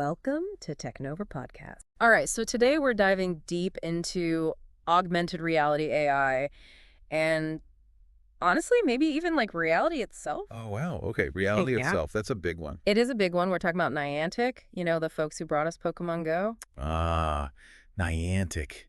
Welcome to TechNova Podcast. All right, so today we're diving deep into augmented reality AI and honestly, maybe even like reality itself. Oh, wow. Okay. Reality Yeah. itself. That's a big one. It is a big one. We're talking about Niantic, the folks who brought us Pokemon Go. Ah, Niantic.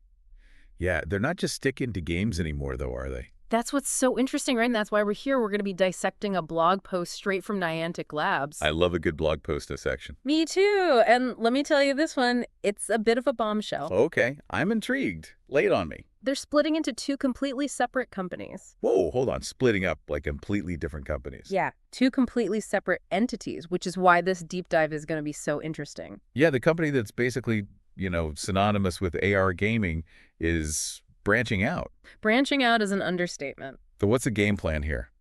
Yeah, they're not just sticking to games anymore, though, are they? That's what's so interesting, right? And that's why we're here. We're going to be dissecting a blog post straight from Niantic Labs. I love a good blog post section. Me too. And let me tell you this one, it's a bit of a bombshell. Okay, I'm intrigued. Lay it on me. They're splitting into two completely separate companies. Whoa, hold on. Splitting up like completely different companies. Yeah, two completely separate entities, which is why this deep dive is going to be so interesting. Yeah, the company that's basically, synonymous with AR gaming is branching out. Branching out is an understatement. So what's the game plan here?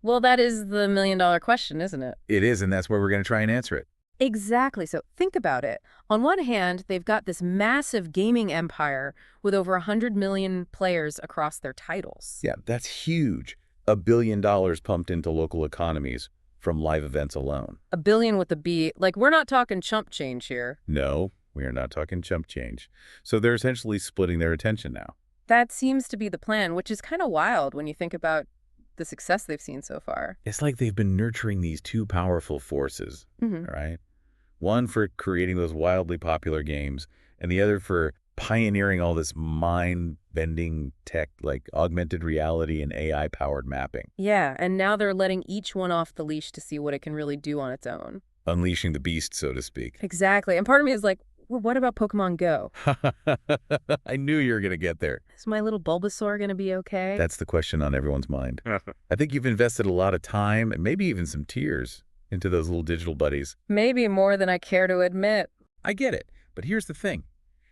Well, that is the million-dollar question, isn't it? It is, and that's where we're going to try and answer it. Exactly. So think about it. On one hand, they've got this massive gaming empire with over 100 million players across their titles. Yeah, that's huge. $1 billion pumped into local economies from live events alone. A billion with a B. Like, we're not talking chump change here. No, we are not talking chump change. So they're essentially splitting their attention now. That seems to be the plan, which is kind of wild when you think about the success they've seen so far. It's like they've been nurturing these two powerful forces, all right? One for creating those wildly popular games, and the other for pioneering all this mind-bending tech like augmented reality and AI-powered mapping. Yeah, and now they're letting each one off the leash to see what it can really do on its own. Unleashing the beast, so to speak. Exactly. And part of me is like, well, what about Pokemon Go? I knew you were going to get there. Is my little Bulbasaur going to be okay? That's the question on everyone's mind. I think you've invested a lot of time and maybe even some tears into those little digital buddies. Maybe more than I care to admit. I get it, but here's the thing.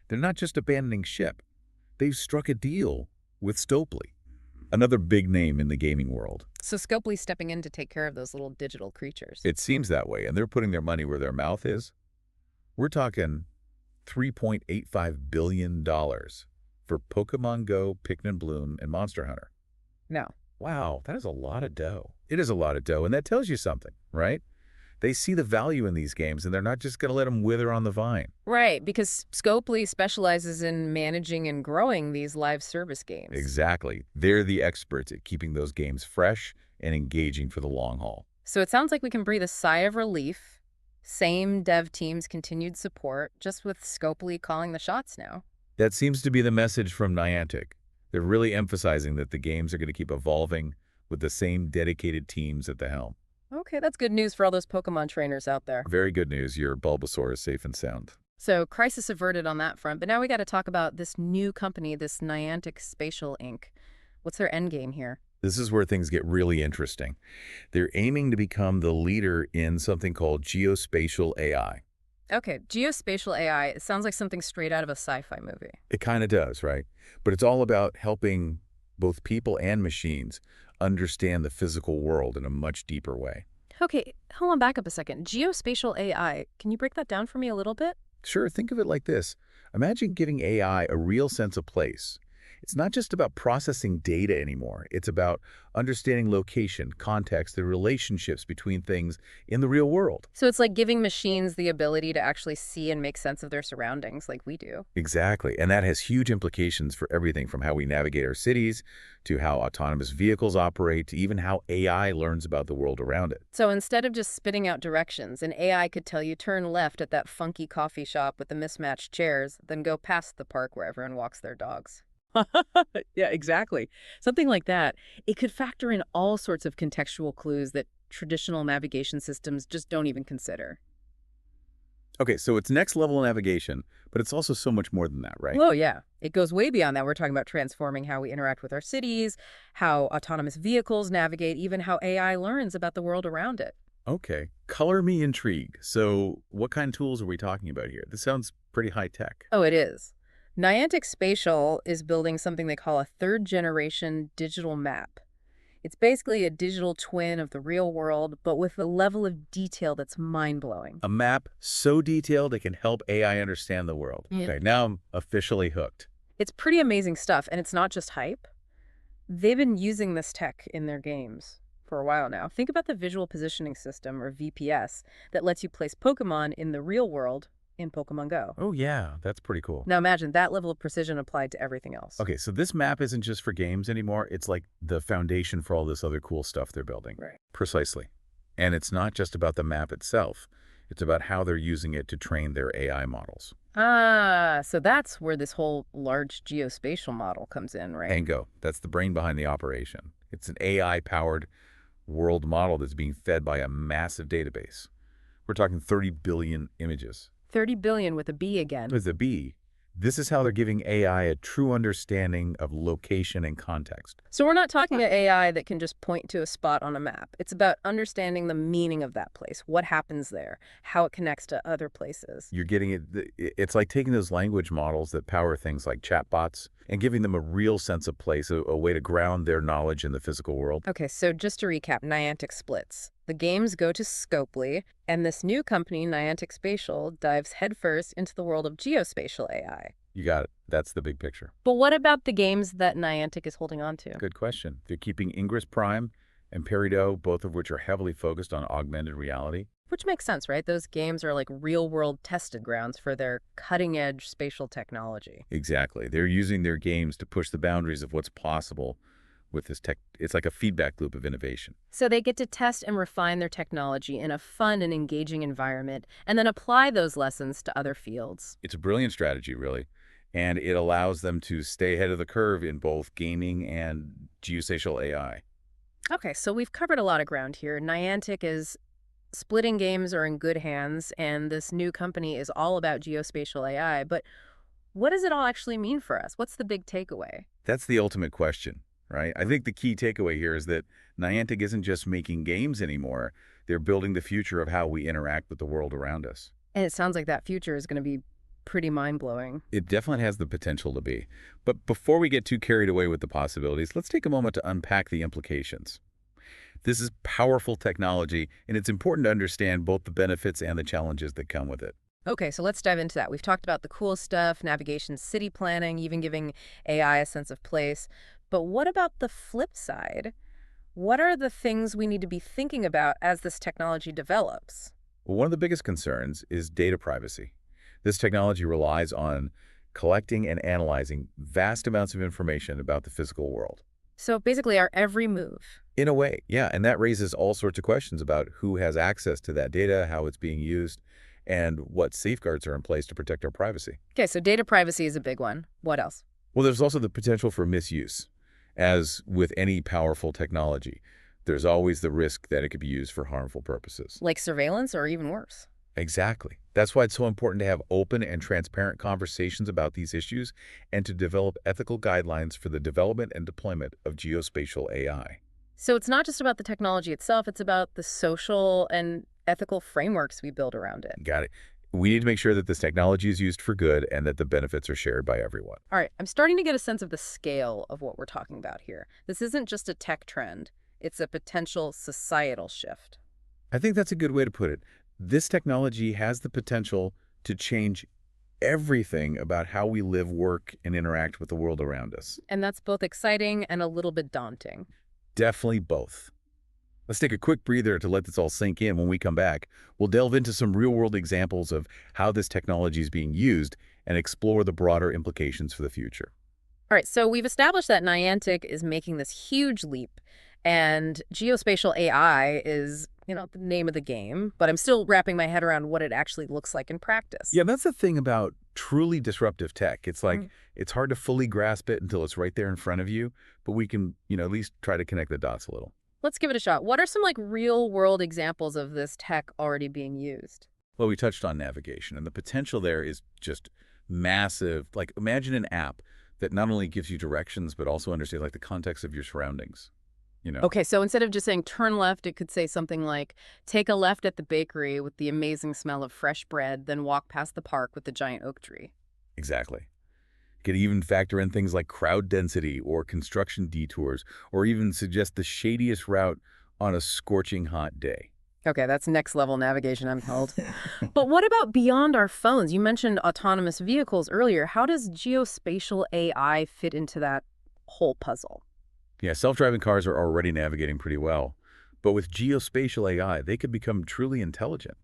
They're not just abandoning ship. They've struck a deal with Stopely, another big name in the gaming world. So Scopely's stepping in to take care of those little digital creatures. It seems that way, and they're putting their money where their mouth is. We're talking $3.85 billion for Pokemon Go, Pikmin Bloom, and Monster Hunter. No. Wow, that is a lot of dough. It is a lot of dough, and that tells you something, right? They see the value in these games, and they're not just going to let them wither on the vine. Right, because Scopely specializes in managing and growing these live service games. Exactly. They're the experts at keeping those games fresh and engaging for the long haul. So it sounds like we can breathe a sigh of relief. Same dev team's continued support, just with Scopely calling the shots now. That seems to be the message from Niantic. They're really emphasizing that the games are going to keep evolving with the same dedicated teams at the helm. Okay, that's good news for all those Pokemon trainers out there. Very good news. Your Bulbasaur is safe and sound. So crisis averted on that front, but now we got to talk about this new company, this Niantic Spatial Inc. What's their end game here? This is where things get really interesting. They're aiming to become the leader in something called Geospatial AI. Okay, Geospatial AI, it sounds like something straight out of a sci-fi movie. It kind of does, right? But it's all about helping both people and machines understand the physical world in a much deeper way. Okay, hold on, back up a second. Geospatial AI, can you break that down for me a little bit? Sure, think of it like this. Imagine giving AI a real sense of place. It's not just about processing data anymore. It's about understanding location, context, the relationships between things in the real world. So it's like giving machines the ability to actually see and make sense of their surroundings like we do. Exactly. And that has huge implications for everything from how we navigate our cities to how autonomous vehicles operate to even how AI learns about the world around it. So instead of just spitting out directions, an AI could tell you turn left at that funky coffee shop with the mismatched chairs, then go past the park where everyone walks their dogs. Yeah, exactly. Something like that. It could factor in all sorts of contextual clues that traditional navigation systems just don't even consider. Okay, so it's next level navigation, but it's also so much more than that, right? Oh, yeah. It goes way beyond that. We're talking about transforming how we interact with our cities, how autonomous vehicles navigate, even how AI learns about the world around it. Okay, color me intrigued. So what kind of tools are we talking about here? This sounds pretty high tech. Oh, it is. Niantic Spatial is building something they call a third-generation digital map. It's basically a digital twin of the real world, but with a level of detail that's mind-blowing. A map so detailed it can help AI understand the world. Yeah. Okay, now I'm officially hooked. It's pretty amazing stuff, and it's not just hype. They've been using this tech in their games for a while now. Think about the visual positioning system, or VPS, that lets you place Pokemon in the real world in Pokemon Go. Oh, yeah, that's pretty cool. Now imagine that level of precision applied to everything else. Okay, so this map isn't just for games anymore. It's like the foundation for all this other cool stuff they're building. Right. Precisely. And it's not just about the map itself. It's about how they're using it to train their AI models. Ah, so that's where this whole large geospatial model comes in, right? Go. That's the brain behind the operation. It's an AI-powered world model that's being fed by a massive database. We're talking 30 billion images. 30 billion with a B again. With a B, this is how they're giving AI a true understanding of location and context. So we're not talking about AI that can just point to a spot on a map. It's about understanding the meaning of that place, what happens there, how it connects to other places. You're getting it. It's like taking those language models that power things like chatbots and giving them a real sense of place, a way to ground their knowledge in the physical world. Okay, so just to recap, Niantic splits. The games go to Scopely, and this new company, Niantic Spatial, dives headfirst into the world of geospatial AI. You got it. That's the big picture. But what about the games that Niantic is holding on to? Good question. They're keeping Ingress Prime and Peridot, both of which are heavily focused on augmented reality. Which makes sense, right? Those games are like real-world tested grounds for their cutting-edge spatial technology. Exactly. They're using their games to push the boundaries of what's possible with this tech. It's like a feedback loop of innovation. So they get to test and refine their technology in a fun and engaging environment, and then apply those lessons to other fields. It's a brilliant strategy, really. And it allows them to stay ahead of the curve in both gaming and geospatial AI. Okay, so we've covered a lot of ground here. Niantic is splitting games are in good hands, and this new company is all about geospatial AI. But what does it all actually mean for us? What's the big takeaway? That's the ultimate question, right? I think the key takeaway here is that Niantic isn't just making games anymore. They're building the future of how we interact with the world around us. And it sounds like that future is going to be pretty mind-blowing. It definitely has the potential to be. But before we get too carried away with the possibilities, let's take a moment to unpack the implications. This is powerful technology, and it's important to understand both the benefits and the challenges that come with it. Okay, so let's dive into that. We've talked about the cool stuff, navigation, city planning, even giving AI a sense of place. But what about the flip side? What are the things we need to be thinking about as this technology develops? Well, one of the biggest concerns is data privacy. This technology relies on collecting and analyzing vast amounts of information about the physical world. So basically our every move. In a way, yeah, and that raises all sorts of questions about who has access to that data, how it's being used, and what safeguards are in place to protect our privacy. Okay, so data privacy is a big one. What else? Well, there's also the potential for misuse. As with any powerful technology, there's always the risk that it could be used for harmful purposes. Like surveillance or even worse? Exactly. That's why it's so important to have open and transparent conversations about these issues and to develop ethical guidelines for the development and deployment of geospatial AI. So it's not just about the technology itself, it's about the social and ethical frameworks we build around it. Got it. We need to make sure that this technology is used for good and that the benefits are shared by everyone. All right, I'm starting to get a sense of the scale of what we're talking about here. This isn't just a tech trend, it's a potential societal shift. I think that's a good way to put it. This technology has the potential to change everything about how we live, work, and interact with the world around us. And that's both exciting and a little bit daunting. Definitely both. Let's take a quick breather to let this all sink in. When we come back, we'll delve into some real-world examples of how this technology is being used and explore the broader implications for the future. All right, so we've established that Niantic is making this huge leap, and geospatial AI is, the name of the game, but I'm still wrapping my head around what it actually looks like in practice. Yeah, that's the thing about truly disruptive tech. It's like, it's hard to fully grasp it until it's right there in front of you, but we can, at least try to connect the dots a little. Let's give it a shot. What are some real world examples of this tech already being used? Well, we touched on navigation, and the potential there is just massive. Like, imagine an app that not only gives you directions, but also understands the context of your surroundings. Okay, so instead of just saying turn left, it could say something like, take a left at the bakery with the amazing smell of fresh bread, then walk past the park with the giant oak tree. Exactly. It could even factor in things like crowd density or construction detours, or even suggest the shadiest route on a scorching hot day. Okay, that's next level navigation, I'm told. But what about beyond our phones? You mentioned autonomous vehicles earlier. How does geospatial AI fit into that whole puzzle? Yeah, self-driving cars are already navigating pretty well. But with geospatial AI, they could become truly intelligent.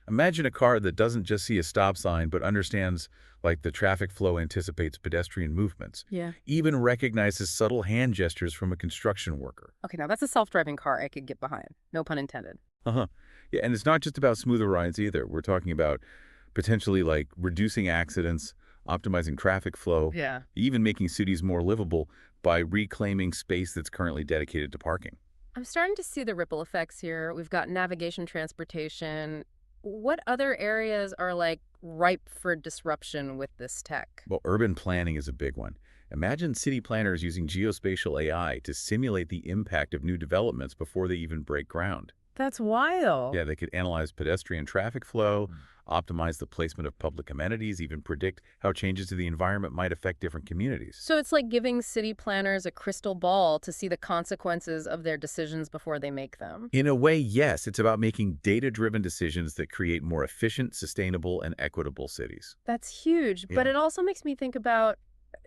Imagine a car that doesn't just see a stop sign, but understands like the traffic flow, anticipates pedestrian movements, Yeah. even recognizes subtle hand gestures from a construction worker. Okay, now that's a self-driving car I could get behind. No pun intended. Uh-huh. Yeah, and it's not just about smoother rides either. We're talking about potentially like reducing accidents, optimizing traffic flow, Yeah. even making cities more livable by reclaiming space that's currently dedicated to parking. I'm starting to see the ripple effects here. We've got navigation, transportation. What other areas are like ripe for disruption with this tech? Well, urban planning is a big one. Imagine city planners using geospatial AI to simulate the impact of new developments before they even break ground. That's wild. Yeah, they could analyze pedestrian traffic flow, optimize the placement of public amenities, even predict how changes to the environment might affect different communities. So it's like giving city planners a crystal ball to see the consequences of their decisions before they make them. In a way, yes, it's about making data-driven decisions that create more efficient, sustainable, and equitable cities. That's huge, but Yeah. it also makes me think about,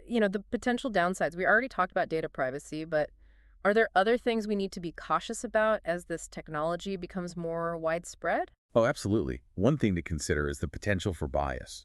the potential downsides. We already talked about data privacy, but are there other things we need to be cautious about as this technology becomes more widespread? Oh, absolutely. One thing to consider is the potential for bias.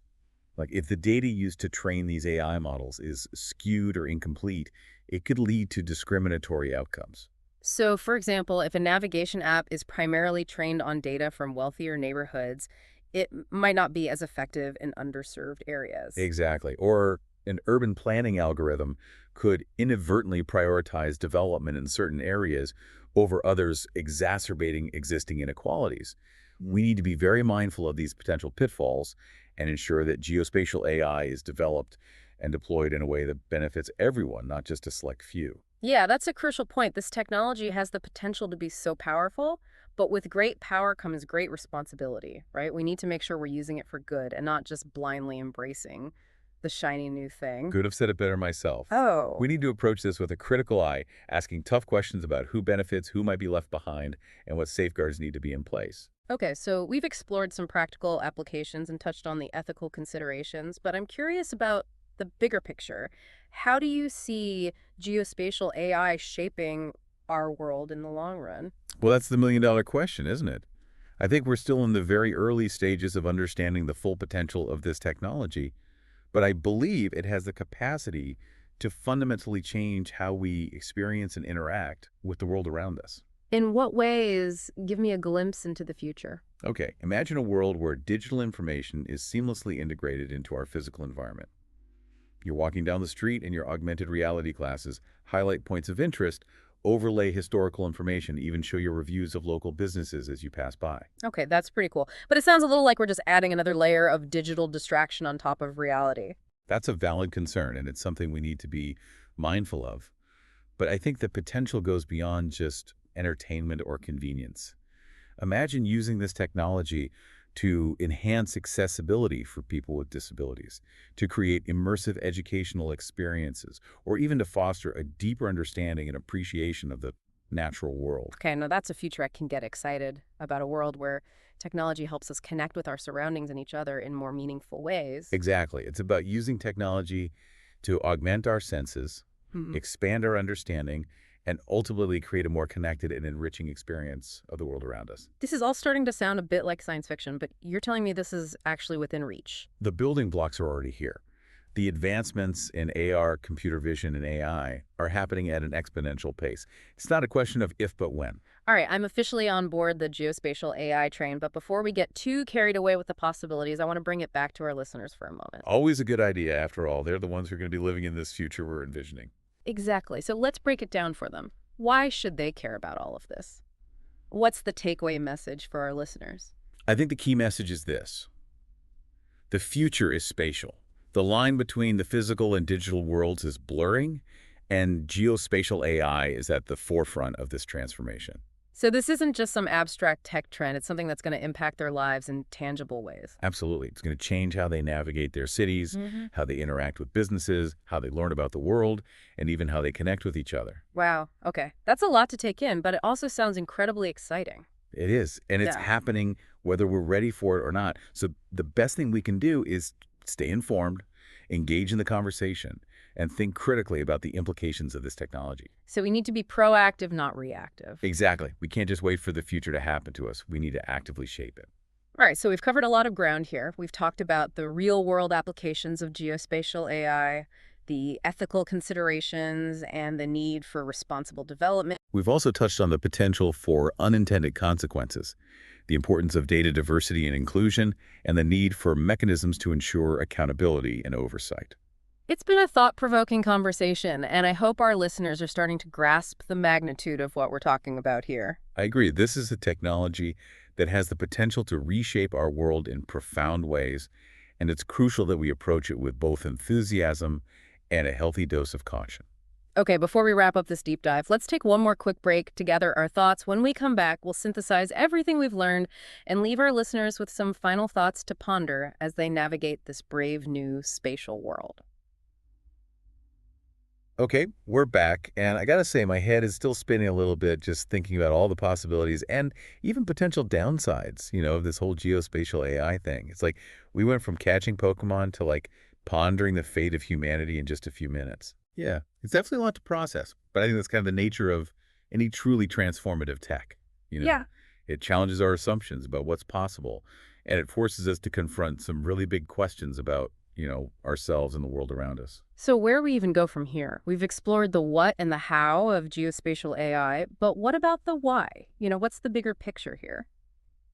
Like if the data used to train these AI models is skewed or incomplete, it could lead to discriminatory outcomes. So, for example, if a navigation app is primarily trained on data from wealthier neighborhoods, it might not be as effective in underserved areas. Exactly. Or an urban planning algorithm could inadvertently prioritize development in certain areas over others, exacerbating existing inequalities. We need to be very mindful of these potential pitfalls and ensure that geospatial AI is developed and deployed in a way that benefits everyone, not just a select few. Yeah, that's a crucial point. This technology has the potential to be so powerful, but with great power comes great responsibility, right? We need to make sure we're using it for good and not just blindly embracing the shiny new thing. Could have said it better myself. Oh, We need to approach this with a critical eye, asking tough questions about who benefits, who might be left behind, and what safeguards need to be in place. okay. So we've explored some practical applications and touched on the ethical considerations, but I'm curious about the bigger picture. How do you see geospatial AI shaping our world in the long run? Well, that's the million-dollar question, isn't it? I think we're still in the very early stages of understanding the full potential of this technology, but I believe it has the capacity to fundamentally change how we experience and interact with the world around us. In what ways? Give me a glimpse into the future. Okay, imagine a world where digital information is seamlessly integrated into our physical environment. You're walking down the street and your augmented reality classes highlight points of interest, overlay historical information, even show you reviews of local businesses as you pass by. Okay, that's pretty cool. But it sounds a little like we're just adding another layer of digital distraction on top of reality. That's a valid concern, and it's something we need to be mindful of. But I think the potential goes beyond just entertainment or convenience. Imagine using this technology to enhance accessibility for people with disabilities, to create immersive educational experiences, or even to foster a deeper understanding and appreciation of the natural world. Okay, now that's a future I can get excited about, a world where technology helps us connect with our surroundings and each other in more meaningful ways. Exactly. It's about using technology to augment our senses, Mhm. expand our understanding, and ultimately create a more connected and enriching experience of the world around us. This is all starting to sound a bit like science fiction, but you're telling me this is actually within reach. The building blocks are already here. The advancements in AR, computer vision, and AI are happening at an exponential pace. It's not a question of if, but when. All right, I'm officially on board the geospatial AI train, but before we get too carried away with the possibilities, I want to bring it back to our listeners for a moment. Always a good idea, after all. They're the ones who are going to be living in this future we're envisioning. Exactly. So let's break it down for them. Why should they care about all of this? What's the takeaway message for our listeners? I think the key message is this. The future is spatial. The line between the physical and digital worlds is blurring, and geospatial AI is at the forefront of this transformation. So this isn't just some abstract tech trend. It's something that's going to impact their lives in tangible ways. Absolutely. It's going to change how they navigate their cities, Hmm. how they interact with businesses, how they learn about the world, and even how they connect with each other. Wow. Okay. That's a lot to take in, but it also sounds incredibly exciting. It is, and it's Yeah. happening whether we're ready for it or not. So the best thing we can do is stay informed, engage in the conversation, and think critically about the implications of this technology. So we need to be proactive, not reactive. Exactly. We can't just wait for the future to happen to us. We need to actively shape it. All right, so we've covered a lot of ground here. We've talked about the real-world applications of geospatial AI, the ethical considerations, and the need for responsible development. We've also touched on the potential for unintended consequences, the importance of data diversity and inclusion, and the need for mechanisms to ensure accountability and oversight. It's been a thought-provoking conversation, and I hope our listeners are starting to grasp the magnitude of what we're talking about here. I agree. This is a technology that has the potential to reshape our world in profound ways, and it's crucial that we approach it with both enthusiasm and a healthy dose of caution. Okay, before we wrap up this deep dive, let's take one more quick break to gather our thoughts. When we come back, we'll synthesize everything we've learned and leave our listeners with some final thoughts to ponder as they navigate this brave new spatial world. Okay, we're back, and I gotta say, my head is still spinning a little bit just thinking about all the possibilities and even potential downsides, of this whole geospatial AI thing. It's like we went from catching Pokemon to like pondering the fate of humanity in just a few minutes. Yeah, it's definitely a lot to process, but I think that's kind of the nature of any truly transformative tech. You know, Yeah. it challenges our assumptions about what's possible, and it forces us to confront some really big questions about, ourselves and the world around us. So where we even go from here? We've explored the what and the how of geospatial AI, but what about the why? What's the bigger picture here?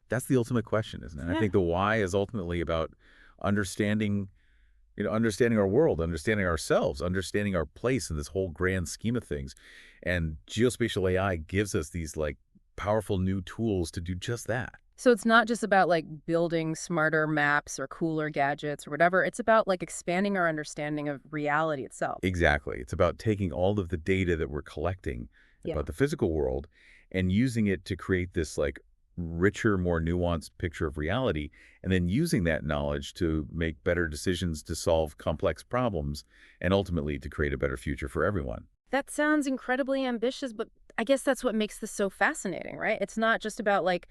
That's the ultimate question, isn't it? I Yeah. think the why is ultimately about understanding, understanding our world, understanding ourselves, understanding our place in this whole grand scheme of things. And geospatial AI gives us these like powerful new tools to do just that. So it's not just about like building smarter maps or cooler gadgets or whatever. It's about like expanding our understanding of reality itself. Exactly. It's about taking all of the data that we're collecting Yeah. about the physical world and using it to create this like richer, more nuanced picture of reality, and then using that knowledge to make better decisions to solve complex problems and ultimately to create a better future for everyone. That sounds incredibly ambitious, but I guess that's what makes this so fascinating, right? It's not just about like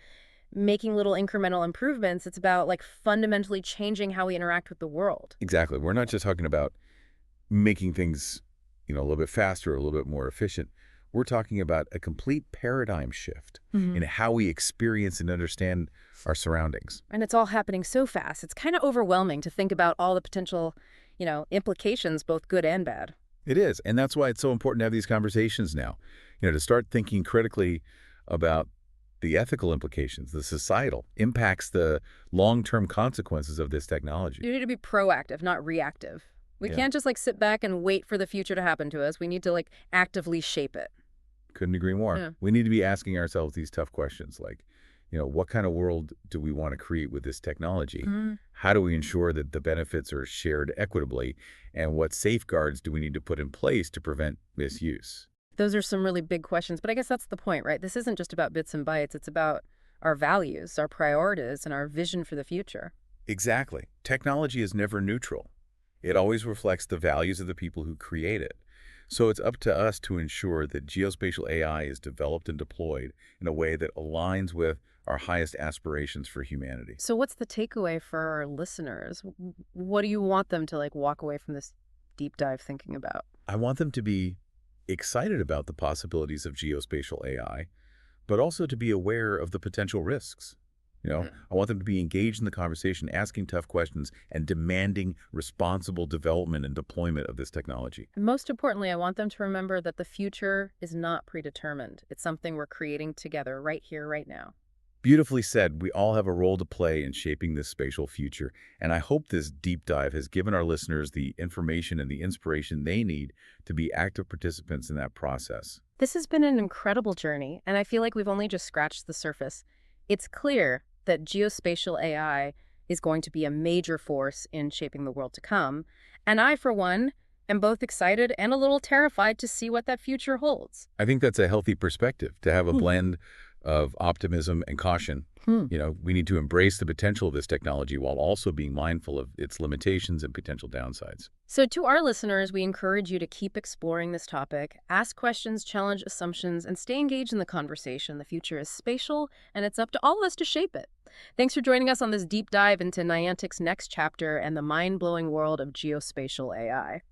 making little incremental improvements. It's about like fundamentally changing how we interact with the world. Exactly. We're not just talking about making things, a little bit faster, a little bit more efficient. We're talking about a complete paradigm shift in how we experience and understand our surroundings. And it's all happening so fast. It's kind of overwhelming to think about all the potential, implications, both good and bad. It is, and that's why it's so important to have these conversations now, to start thinking critically about the ethical implications, the societal impacts, the long-term consequences of this technology. You need to be proactive, not reactive. We Yeah, can't just like sit back and wait for the future to happen to us. We need to like actively shape it. couldn't agree more. Yeah. We need to be asking ourselves these tough questions like, what kind of world do we want to create with this technology? Mhm. How do we ensure that the benefits are shared equitably? And what safeguards do we need to put in place to prevent misuse? Those are some really big questions, but I guess that's the point, right? This isn't just about bits and bytes. It's about our values, our priorities, and our vision for the future. Exactly. Technology is never neutral. It always reflects the values of the people who create it. So it's up to us to ensure that geospatial AI is developed and deployed in a way that aligns with our highest aspirations for humanity. So what's the takeaway for our listeners? What do you want them to like walk away from this deep dive thinking about? I want them to be excited about the possibilities of geospatial AI, but also to be aware of the potential risks. I want them to be engaged in the conversation, asking tough questions, and demanding responsible development and deployment of this technology. And most importantly, I want them to remember that the future is not predetermined. It's something we're creating together right here, right now. Beautifully said. We all have a role to play in shaping this spatial future, and I hope this deep dive has given our listeners the information and the inspiration they need to be active participants in that process. This has been an incredible journey, and I feel like we've only just scratched the surface. It's clear that geospatial AI is going to be a major force in shaping the world to come, and I, for one, am both excited and a little terrified to see what that future holds. I think that's a healthy perspective, to have a blend of optimism and caution. Hmm. We need to embrace the potential of this technology while also being mindful of its limitations and potential downsides. So to our listeners, we encourage you to keep exploring this topic, ask questions, challenge assumptions, and stay engaged in the conversation. The future is spatial, and it's up to all of us to shape it. Thanks for joining us on this deep dive into Niantic's next chapter and the mind-blowing world of geospatial AI.